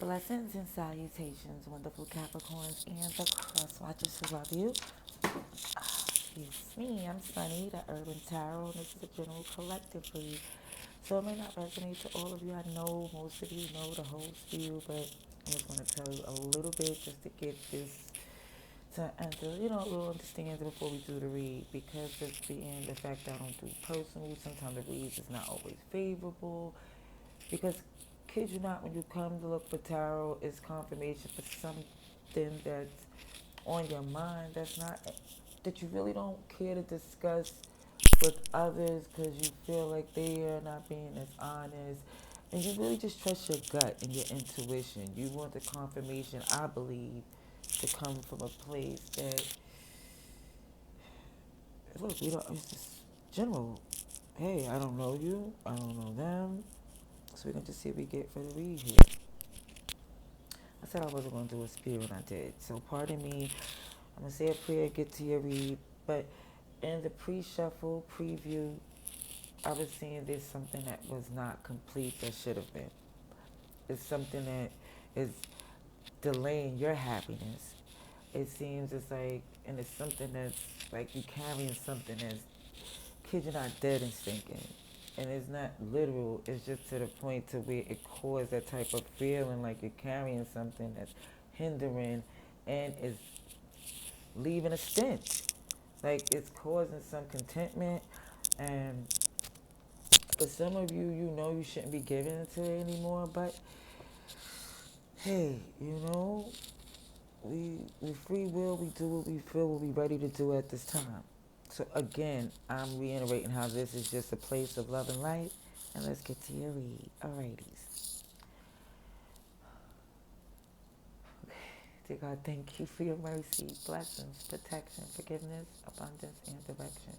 Blessings and salutations, wonderful Capricorns and the cross watchers who love you. Excuse me, I'm Sunny, the Urban Tarot, and this is a general collective read. So it may not resonate to all of you. I know most of you know the whole spiel, but I'm just going to tell you a little bit just to get this to enter, we'll understand before we do the read, because of the fact that I don't do personal. Sometimes the reads is not always favorable. Because, kid you not, when you come to look for tarot, it's confirmation for something that's on your mind that's not, that you really don't care to discuss with others because you feel like they are not being as honest. And you really just trust your gut and your intuition. You want the confirmation, I believe, to come from a place that, look, it's just general. Hey, I don't know you, I don't know them. So we're going to see what we get for the read here. I said I wasn't going to do a spiel and I did. So pardon me. I'm going to say a prayer, get to your read. But in the pre-shuffle preview, I was seeing there's something that was not complete that should have been. It's something that is delaying your happiness. It seems it's like, and it's something that's like you carrying something that's, kid you're not, dead and stinking. And it's not literal, it's just to the point to where it causes that type of feeling like you're carrying something that's hindering and is leaving a stench. Like it's causing some contentment, and for some of you, you know you shouldn't be giving it to it anymore, but hey, we free will, we do what we feel what we ready to do at this time. So again, I'm reiterating how this is just a place of love and light. And let's get to your read. Alrighties. Dear God, thank you for your mercy, blessings, protection, forgiveness, abundance, and direction.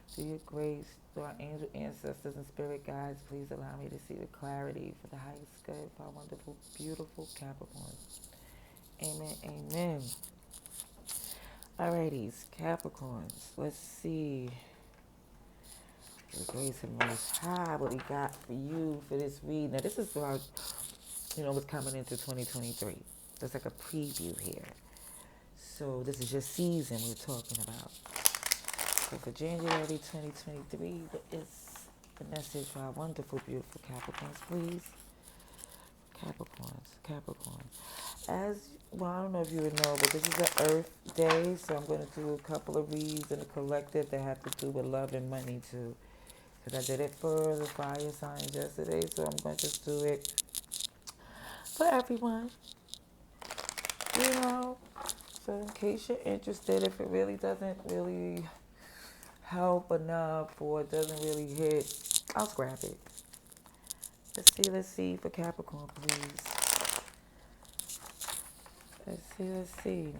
Through your grace, through our angel ancestors and spirit guides, please allow me to see with clarity for the highest good for our wonderful, beautiful Capricorns. Amen, amen. Alrighties, Capricorns. Let's see. The grace of Most High, what we got for you for this read. Now, this is about, what's coming into 2023. There's like a preview here. So this is your season we're talking about. So for January 2023, what is the message for our wonderful, beautiful Capricorns, please? Capricorn. As well, I don't know if you would know, but this is an Earth Day, so I'm going to do a couple of reads in the collective that have to do with love and money too. Because I did it for the fire signs yesterday, so I'm going to just do it for everyone. So in case you're interested, if it really doesn't really help enough or it doesn't really hit, I'll scrap it. Let's see for Capricorn, please. Let's see.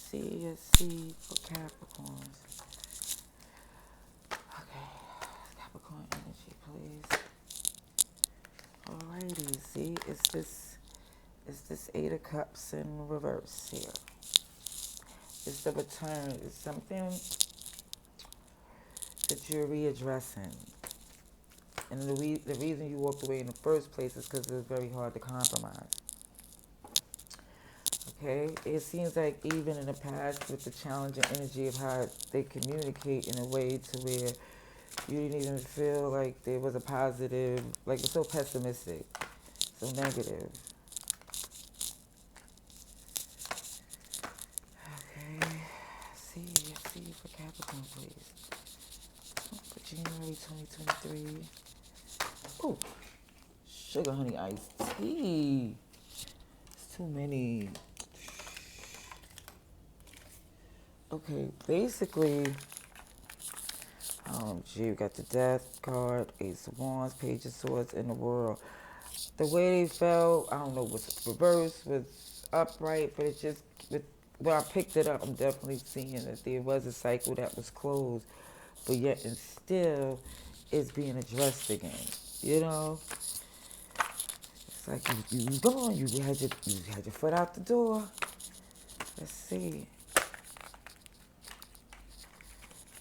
Let's see for Capricorns. Okay, Capricorn energy, please. Alrighty, see, it's this Eight of Cups in reverse here. It's the return. It's something that you're readdressing. And the reason you walked away in the first place is because it was very hard to compromise. Okay? It seems like even in the past with the challenging energy of how they communicate in a way to where you didn't even feel like there was a positive, like it's so pessimistic, so negative. Okay, let's see for Capricorn, please. For January 2023. Oh, sugar honey iced tea. It's too many. Okay, basically, you got the Death card, Ace of Wands, Page of Swords, and the World. The way they fell, I don't know, was reversed, was upright, but it just, when I picked it up, I'm definitely seeing that there was a cycle that was closed, but yet and still it's being addressed again. It's like you gone, you had your foot out the door. Let's see.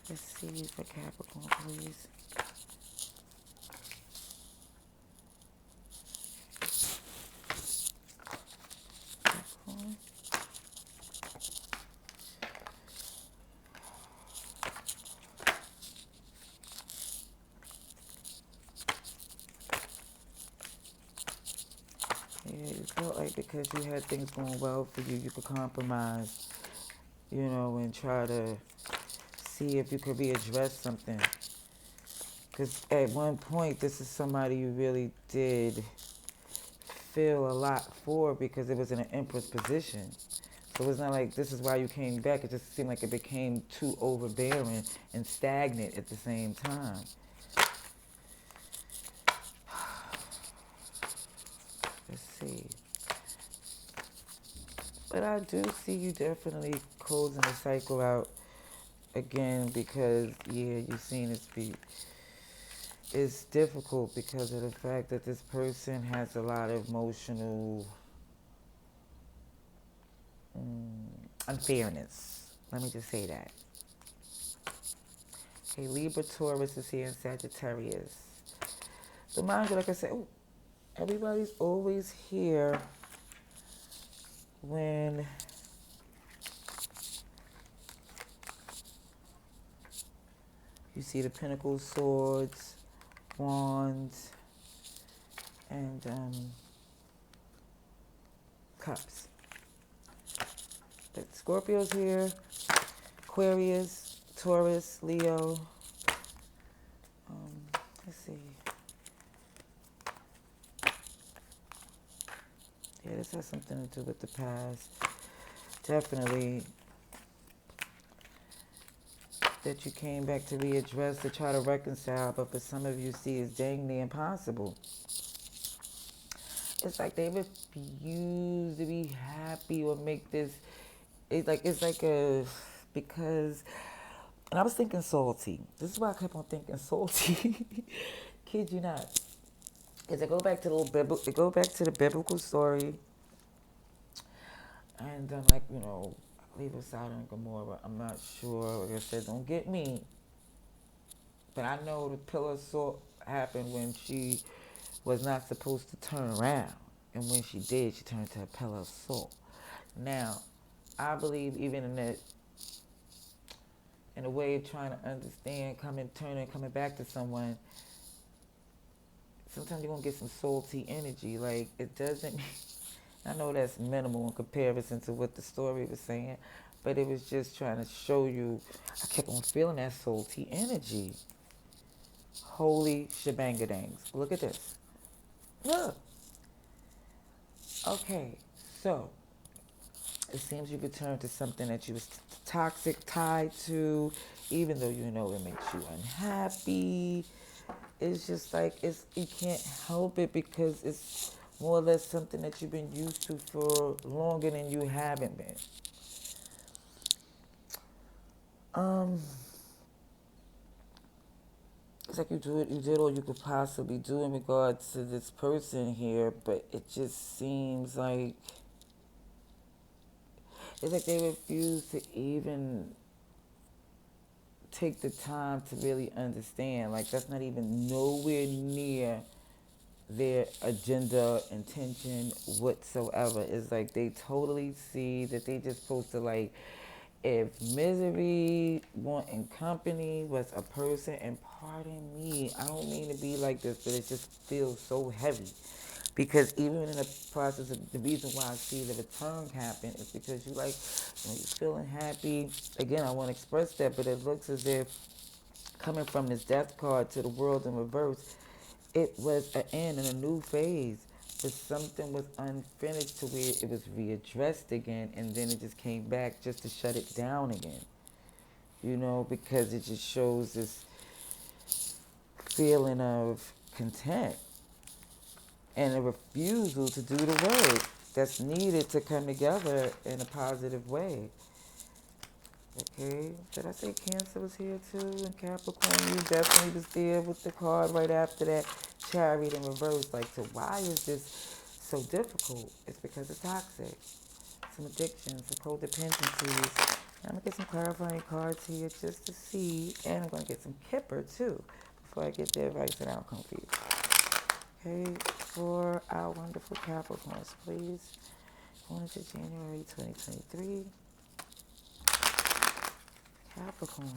Let's see for Capricorn, please. Capricorn. Yeah, you felt like because you had things going well for you, you could compromise, and try to see if you could readdress something. Because at one point, this is somebody you really did feel a lot for because it was in an empress position. So it's not like this is why you came back. It just seemed like it became too overbearing and stagnant at the same time. Let's see. But I do see you definitely closing the cycle out again because, yeah, you've seen it be. It's difficult because of the fact that this person has a lot of emotional unfairness. Let me just say that. Okay, Libra, Taurus is here in Sagittarius. So mind you, like I said, everybody's always here when you see the Pentacles, Swords, Wands, and Cups. But Scorpio's here, Aquarius, Taurus, Leo. Let's see. Yeah, this has something to do with the past. Definitely that you came back to readdress, to try to reconcile, but for some of you see it's dang near impossible. It's like they refuse to be happy or make this. It's like because, and I was thinking salty. This is why I kept on thinking salty. Kid you not. Because I go back to the biblical story, and leave aside on Gomorrah. I'm not sure. Like I said, don't get me. But I know the pillar of salt happened when she was not supposed to turn around. And when she did, she turned to a pillar of salt. Now, I believe even in a way of trying to understand, coming back to someone, sometimes you're going to get some salty energy. Like, it doesn't, I know that's minimal in comparison to what the story was saying, but it was just trying to show you, I kept on feeling that salty energy. Holy shebangadangs. Look at this. Look. Okay, so it seems you returned to something that you was toxic, tied to, even though you know it makes you unhappy. It's just like you can't help it because it's more or less something that you've been used to for longer than you haven't been. It's like you did all you could possibly do in regards to this person here, but it just seems like it's like they refuse to even take the time to really understand. Like, that's not even nowhere near their agenda, intention whatsoever. It's like they totally see that they just supposed to, like, if misery, wanting company was a person, and pardon me, I don't mean to be like this, but it just feels so heavy. Because even in the process of the reason why I see the return happen is because you're feeling happy. Again, I want to express that, but it looks as if coming from this death card to the world in reverse, it was an end and a new phase. But something was unfinished to where it was readdressed again, and then it just came back just to shut it down again. Because it just shows this feeling of content and a refusal to do the work that's needed to come together in a positive way. Okay, did I say Cancer was here too? And Capricorn, you definitely was there with the card right after that. Chariot in reverse. Like, so why is this so difficult? It's because it's toxic. Some addictions, some codependencies. I'm going to get some clarifying cards here just to see. And I'm going to get some Kipper too before I get the advice and outcome for you. Okay, for our wonderful Capricorns, please. Going to January 2023. Capricorn.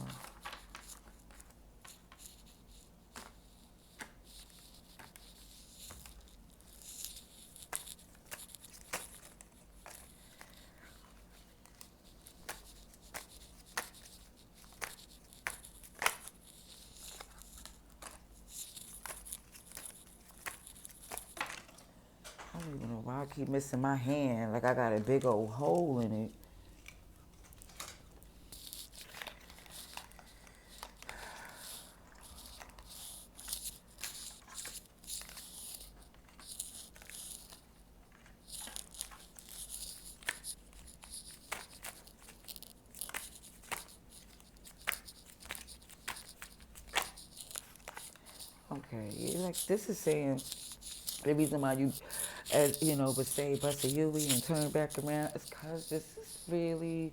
I don't even know why I keep missing my hand. Like I got a big old hole in it. Okay, like this is saying the reason why you, as you know, would say bust a Yui and turn back around is because this is really,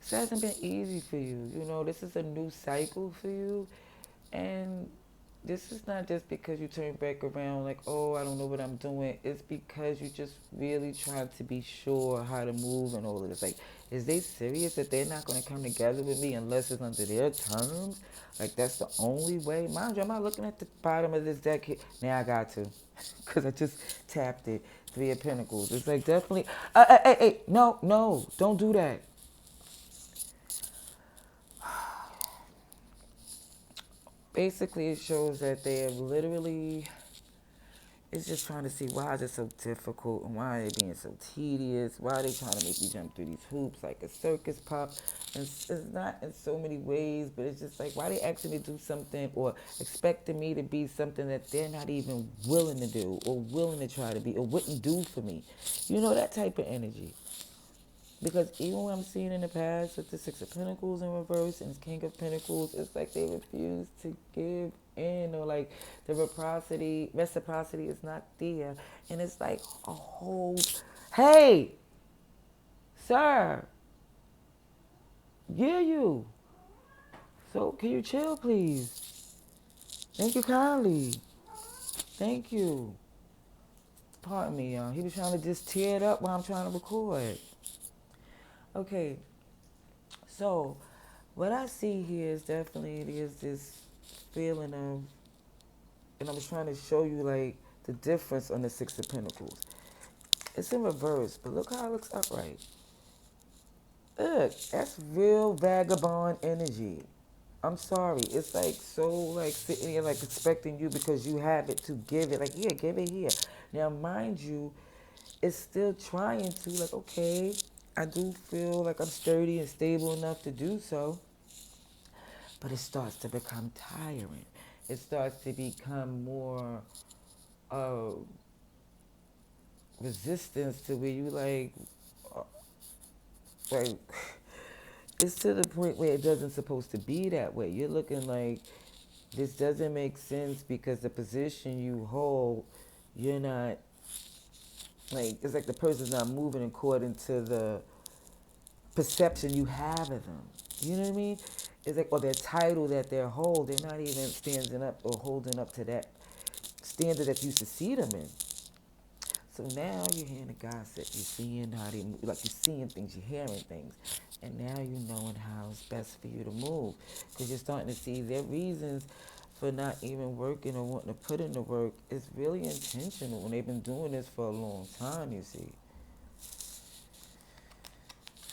this hasn't been easy for you. You know, this is a new cycle for you. And this is not just because you turn back around like, oh, I don't know what I'm doing. It's because you just really trying to be sure how to move and all of this. Like, is they serious that they're not going to come together with me unless it's under their terms? Like, that's the only way. Mind you, I'm not looking at the bottom of this deck here. Now I got to. Because I just tapped it. Three of Pentacles. It's like definitely, hey, no, don't do that. Basically, it shows that they have literally, it's just trying to see why is it so difficult and why are they being so tedious? Why are they trying to make me jump through these hoops like a circus pop? And it's not in so many ways, but it's just like why they asking me to do something or expecting me to be something that they're not even willing to do or willing to try to be or wouldn't do for me. You know, that type of energy. Because even when I'm seeing in the past with the Six of Pentacles in reverse and King of Pentacles, it's like they refuse to give in or like the reciprocity is not there. And it's like a whole, hey, sir, yeah, you. So can you chill, please? Thank you kindly. Thank you. Pardon me, y'all. He was trying to just tear it up while I'm trying to record. Okay, so what I see here is definitely there's this feeling of, and I was trying to show you like the difference on the Six of Pentacles. It's in reverse, but look how it looks upright. Look, that's real vagabond energy. I'm sorry. It's like so like sitting here like expecting you because you have it to give it. Like, yeah, give it here. Now, mind you, it's still trying to like, okay, I do feel like I'm sturdy and stable enough to do so. But it starts to become tiring. It starts to become more uh, resistance to where you uh, like it's to the point where it doesn't supposed to be that way. You're looking like this doesn't make sense because the position you hold, you're not like it's like the person's not moving according to the perception you have of them. You know what I mean? It's like or their title that they're holding, they're not even standing up or holding up to that standard that you used to see them in. So now you're hearing the gossip. You're seeing how they move. Like you're seeing things, you're hearing things. And now you're knowing how it's best for you to move. Because you're starting to see their reasons for not even working or wanting to put in the work is really intentional. And they've been doing this for a long time, you see.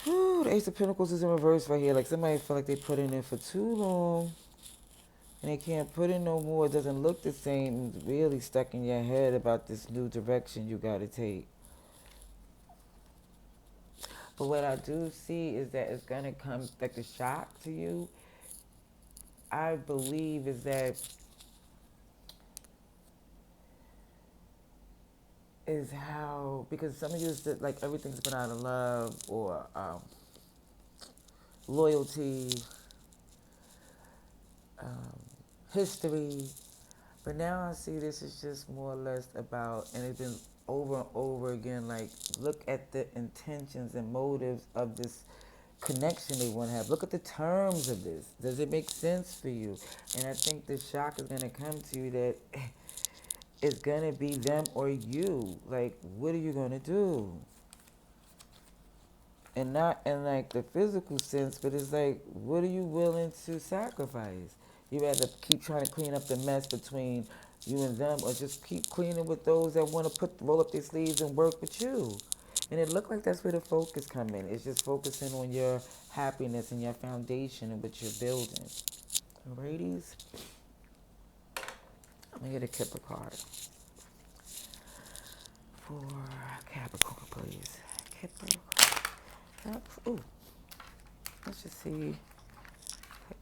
Whew, the Ace of Pentacles is in reverse right here. Like somebody feel like they put in there for too long. And they can't put in no more. It doesn't look the same. It's really stuck in your head about this new direction you got to take. But what I do see is that it's going to come like a shock to you. I believe is how, because some of you is like everything's been out of love or loyalty, um, history. But now I see this is just more or less about, and it's been over and over again, like look at the intentions and motives of this connection they want to have. Look at the terms of this. Does it make sense for you? And I think the shock is going to come to you that it's going to be them or you. Like, what are you going to do? And not in like the physical sense, but it's like, what are you willing to sacrifice? You rather keep trying to clean up the mess between you and them, or just keep cleaning with those that want to roll up their sleeves and work with you. And it looked like that's where the focus come in. It's just focusing on your happiness and your foundation and what you're building. Ladies, I'm gonna get a Kipper card for Capricorn, please. Kipper. Ooh, let's just see.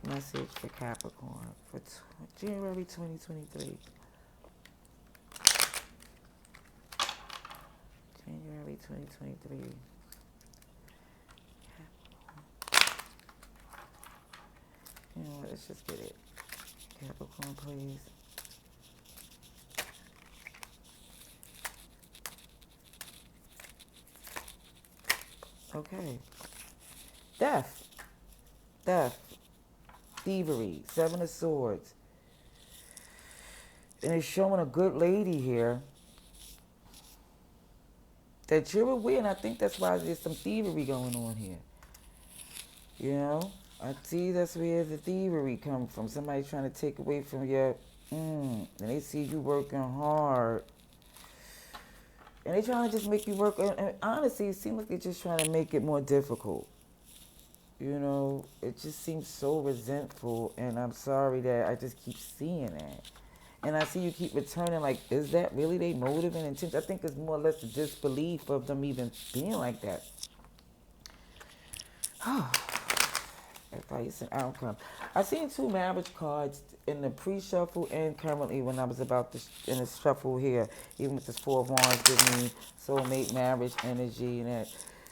Message for Capricorn for January 2023. January 2023. You know what? Let's just get it. Capricorn, please. Okay. Death. Death. Thievery. Seven of Swords. And it's showing a good lady here that you're aware, and I think that's why there's some thievery going on here. You know? I see that's where the thievery come from. Somebody trying to take away from your, and they see you working hard. And they trying to just make you work, and honestly, it seems like they're just trying to make it more difficult. You know, it just seems so resentful, and I'm sorry that I just keep seeing that. And I see you keep returning, like, is that really their motive and intention? I think it's more or less the disbelief of them even being like that. Advice and outcome. I seen two marriage cards in the pre-shuffle and currently when I was about to in the shuffle here. Even with this Four of Wands giving me soulmate marriage energy, and that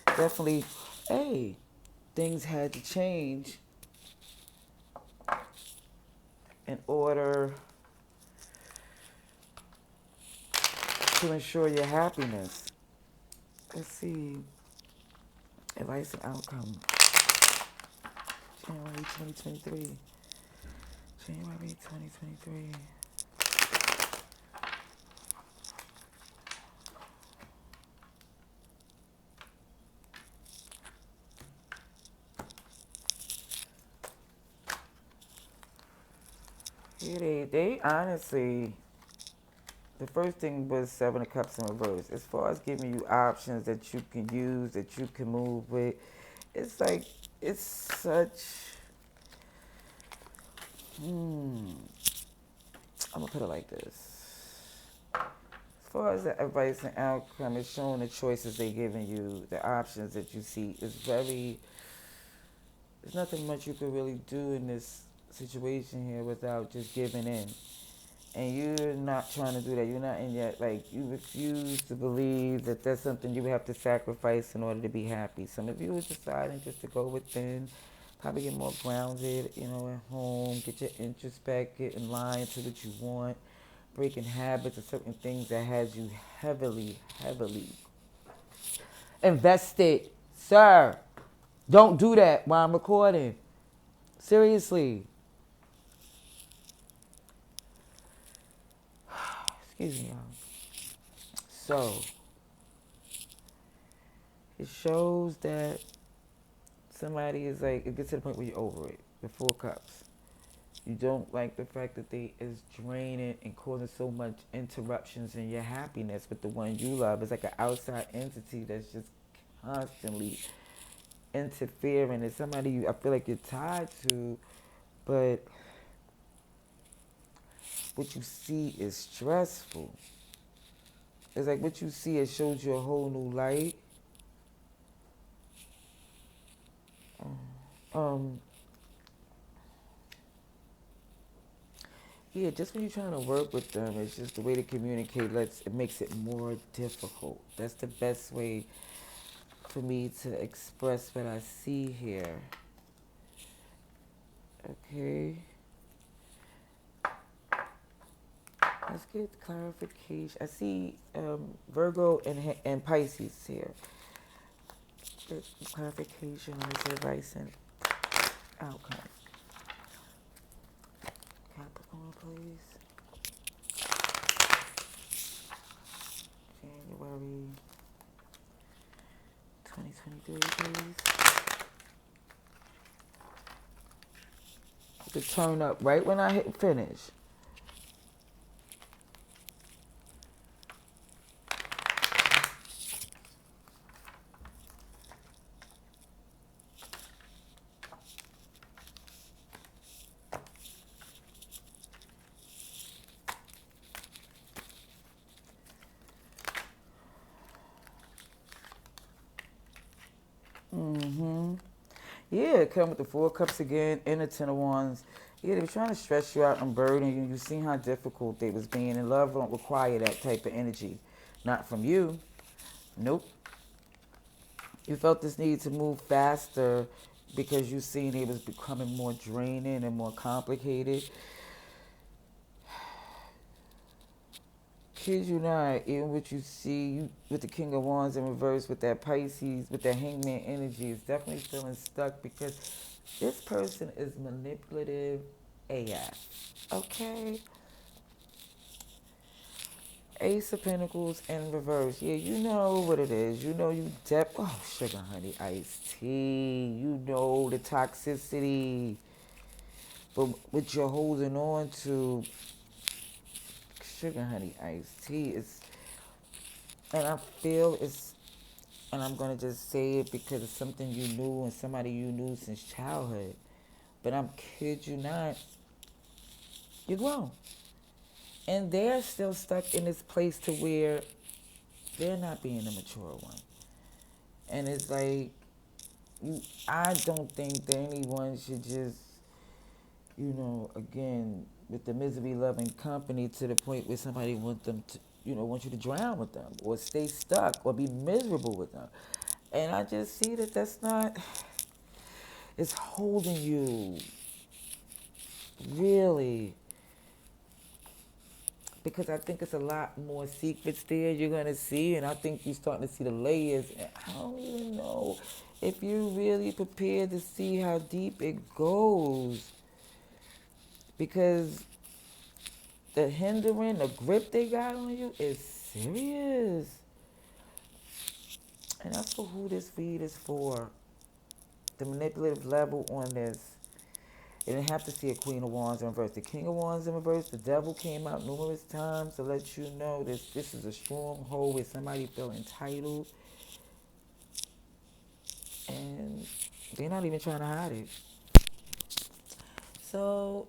definitely, hey, things had to change in order to ensure your happiness. Let's see. Advice and outcome. January 2023. January 2023. Yeah, they honestly, the first thing was Seven of Cups in reverse. As far as giving you options that you can use, that you can move with, it's like, it's such, I'm going to put it like this. As far as the advice and outcome, it's showing the choices they're giving you, the options that you see. It's very, there's nothing much you can really do in this situation here without just giving in. And you're not trying to do that. You're not in yet. Like, you refuse to believe that that's something you have to sacrifice in order to be happy. Some of you are deciding just to go within, probably get more grounded, you know, at home, get your interest back, get in line to what you want, breaking habits of certain things that has you heavily, heavily invested. Sir, don't do that while I'm recording. Seriously. Excuse me, y'all. So, it shows that somebody is like, it gets to the point where you're over it. The Four Cups. You don't like the fact that they is draining and causing so much interruptions in your happiness with the one you love. It's like an outside entity that's just constantly interfering. It's somebody I feel like you're tied to, but what you see is stressful. It's like what you see, it shows you a whole new light. Yeah, just when you're trying to work with them, it's just the way to communicate. It makes it more difficult. That's the best way for me to express what I see here. Okay. Let's get clarification. I see Virgo and Pisces here. get clarification on this advice and outcome. Capricorn, please. January 2023, please. To turn up right when I hit finish. Yeah, come with the Four of Cups again and the Ten of Wands. Yeah, they were trying to stress you out and burden you. You've seen how difficult they was being. And love don't require that type of energy. Not from you. Nope. You felt this need to move faster because you seen it was becoming more draining and more complicated. Kid you not, even what you see you, with the King of Wands in reverse, with that Pisces, with that Hangman energy, is definitely feeling stuck because this person is manipulative AF. Okay? Ace of Pentacles in reverse. Yeah, you know what it is. You know you oh, sugar, honey, iced tea. You know the toxicity. But what you're holding on to, sugar, honey, iced tea, and I feel it's, and I'm going to just say it because it's something you knew and somebody you knew since childhood. But I'm kid you not, you're grown. And they're still stuck in this place to where they're not being a mature one. And it's like, I don't think that anyone should just, again, with the misery loving company to the point where somebody wants them to, want you to drown with them or stay stuck or be miserable with them. And I just see that that's not, it's holding you, really. Because I think it's a lot more secrets there you're going to see. And I think you're starting to see the layers. And I don't even know if you're really prepared to see how deep it goes. Because the hindering, the grip they got on you is serious. And that's for who this read is for. The manipulative level on this. You didn't have to see a Queen of Wands in reverse. The King of Wands in reverse, the devil came out numerous times to let you know this is a stronghold where somebody feel entitled. And they're not even trying to hide it. So,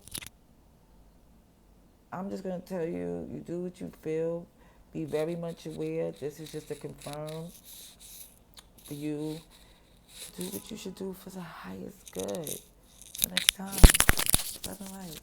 I'm just going to tell you, you do what you feel. Be very much aware. This is just to confirm for you to do what you should do for the highest good. Till next time. Love and light.